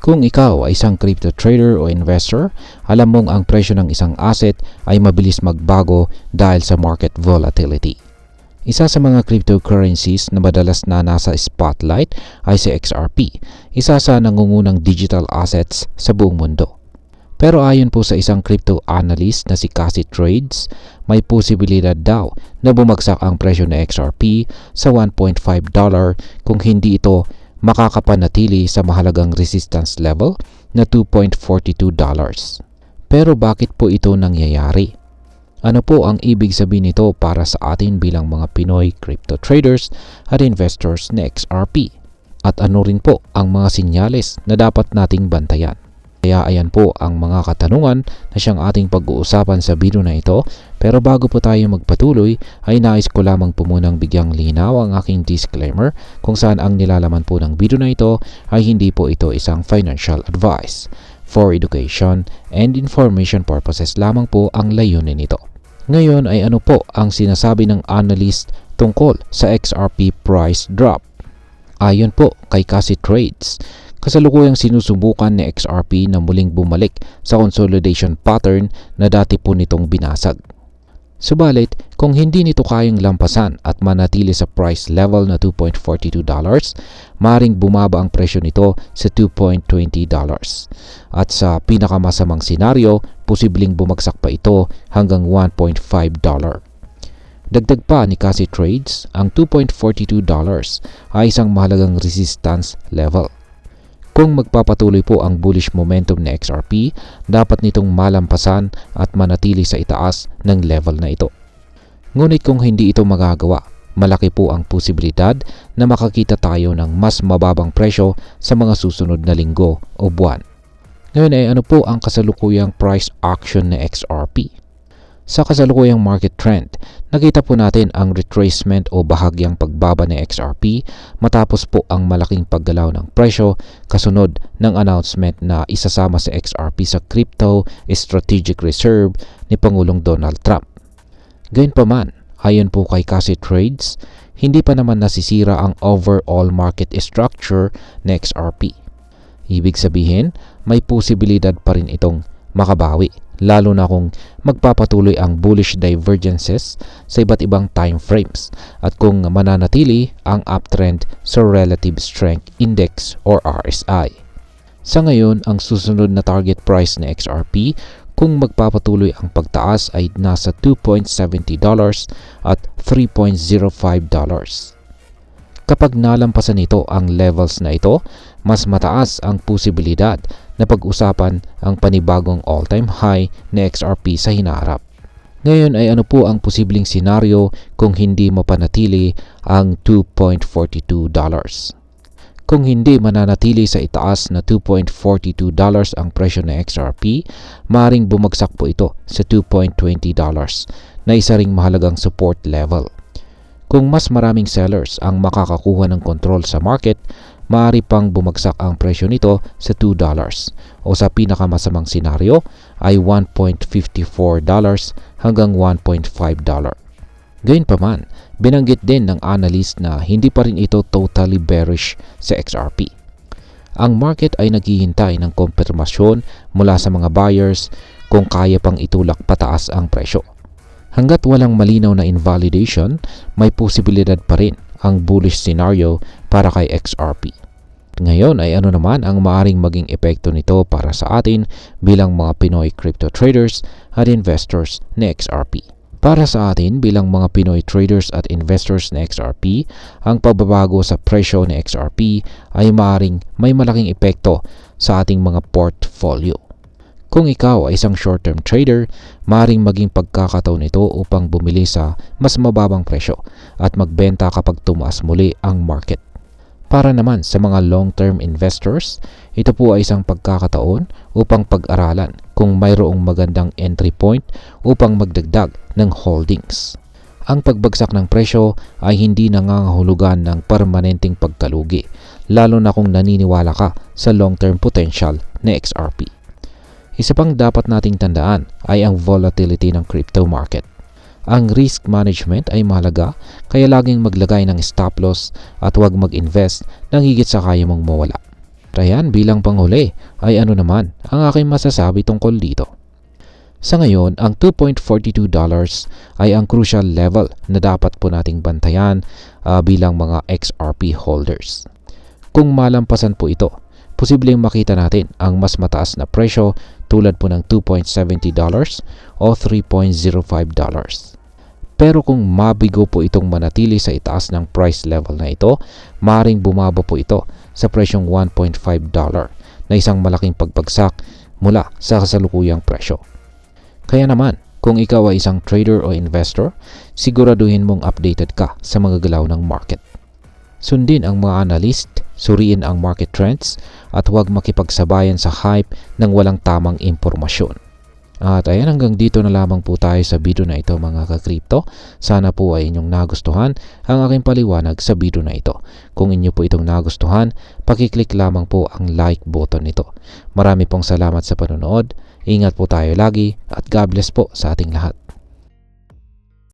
Kung ikaw ay isang crypto trader o investor, alam mong ang presyo ng isang asset ay mabilis magbago dahil sa market volatility. Isa sa mga cryptocurrencies na madalas na nasa spotlight ay si XRP, isa sa nangungunang digital assets sa buong mundo. Pero ayon po sa isang crypto analyst na si Cassie Trades, may posibilidad daw na bumagsak ang presyo ng XRP sa $1.5 kung hindi ito makakapanatili sa mahalagang resistance level na $2.42. Pero bakit po ito nangyayari? Ano po ang ibig sabihin nito para sa atin bilang mga Pinoy crypto traders at investors na XRP? At ano rin po ang mga sinyales na dapat nating bantayan? Kaya ayan po ang mga katanungan na siyang ating pag-uusapan sa video na ito. Pero bago po tayo magpatuloy ay nais ko lamang po munang bigyang linaw ang aking disclaimer kung saan ang nilalaman po ng video na ito ay hindi po ito isang financial advice. For education and information purposes lamang po ang layunin nito. Ngayon ay ano po ang sinasabi ng analyst tungkol sa XRP price drop? Ayon po kay Cassie Trades, kasalukuyang sinusubukan ni XRP na muling bumalik sa consolidation pattern na dati po nitong binasag. Subalit, kung hindi nito kayang lampasan at manatili sa price level na $2.42, maring bumaba ang presyo nito sa $2.20. At sa pinakamasamang senaryo, posibleng bumagsak pa ito hanggang $1.5. Dagdag pa ni Cassie Trades, ang $2.42 ay isang mahalagang resistance level. Kung magpapatuloy po ang bullish momentum ng XRP, dapat nitong malampasan at manatili sa itaas ng level na ito. Ngunit kung hindi ito magagawa, malaki po ang posibilidad na makakita tayo ng mas mababang presyo sa mga susunod na linggo o buwan. Ngayon ay ano po ang kasalukuyang price action ng XRP? Sa kasalukuyang market trend, nakita po natin ang retracement o bahagyang pagbaba ng XRP matapos po ang malaking paggalaw ng presyo kasunod ng announcement na isasama sa XRP sa Crypto Strategic Reserve ni Pangulong Donald Trump. Gayunpaman, ayon po kay Cassie Trades, hindi pa naman nasisira ang overall market structure ng XRP. Ibig sabihin, may posibilidad pa rin itong makabawi, lalo na kung magpapatuloy ang bullish divergences sa iba't ibang time frames at kung mananatili ang uptrend sa Relative Strength Index or RSI. Sa ngayon, ang susunod na target price ng XRP kung magpapatuloy ang pagtaas ay nasa $2.70 at $3.05. Kapag nalampasan nito ang levels na ito, mas mataas ang posibilidad na pag-usapan ang panibagong all-time high na XRP sa hinaharap. Ngayon ay ano po ang posibleng senaryo kung hindi mapanatili ang $2.42? Kung hindi mananatili sa itaas na $2.42 ang presyo ng XRP, maring bumagsak po ito sa $2.20 na isa ring mahalagang support level. Kung mas maraming sellers ang makakakuha ng control sa market, maaari pang bumagsak ang presyo nito sa $2 o sa pinakamasamang senaryo ay $1.54 hanggang $1.5. Gayunpaman, binanggit din ng analyst na hindi pa rin ito totally bearish sa XRP. Ang market ay naghihintay ng kompirmasyon mula sa mga buyers kung kaya pang itulak pataas ang presyo. Hanggat walang malinaw na invalidation, may posibilidad pa rin ang bullish scenario para kay XRP. Ngayon ay ano naman ang maaring maging epekto nito para sa atin bilang mga Pinoy crypto traders at investors na XRP. Para sa atin bilang mga Pinoy traders at investors na XRP, ang pagbabago sa presyo ng XRP ay maaring may malaking epekto sa ating mga portfolio. Kung ikaw ay isang short-term trader, maaaring maging pagkakataon ito upang bumili sa mas mababang presyo at magbenta kapag tumaas muli ang market. Para naman sa mga long-term investors, ito po ay isang pagkakataon upang pag-aralan kung mayroong magandang entry point upang magdagdag ng holdings. Ang pagbagsak ng presyo ay hindi nangangahulugan ng permanenteng pagkalugi, lalo na kung naniniwala ka sa long-term potential na XRP. Isa pang dapat nating tandaan ay ang volatility ng crypto market. Ang risk management ay mahalaga, kaya laging maglagay ng stop loss at huwag mag-invest nang higit sa kaya mong mawala. Ayan, bilang panghuli ay ano naman ang aking masasabi tungkol dito. Sa ngayon, ang $2.42 ay ang crucial level na dapat po nating bantayan bilang mga XRP holders. Kung malampasan po ito, posibleng makita natin ang mas mataas na presyo tulad po ng $2.70 o $3.05. Pero kung mabigo po itong manatili sa itaas ng price level na ito, maaaring bumaba po ito sa presyong $1.5 na isang malaking pagbagsak mula sa kasalukuyang presyo. Kaya naman, kung ikaw ay isang trader o investor, siguraduhin mong updated ka sa mga galaw ng market. Sundin ang mga analyst, suriin ang market trends, at huwag makipagsabayan sa hype ng walang tamang impormasyon. At ayan, hanggang dito na lamang po tayo sa video na ito mga ka-crypto. Sana po ay inyong nagustuhan ang aking paliwanag sa video na ito. Kung inyo po itong nagustuhan, pakiclick lamang po ang like button nito. Marami pong salamat sa panonood. Ingat po tayo lagi at God bless po sa ating lahat.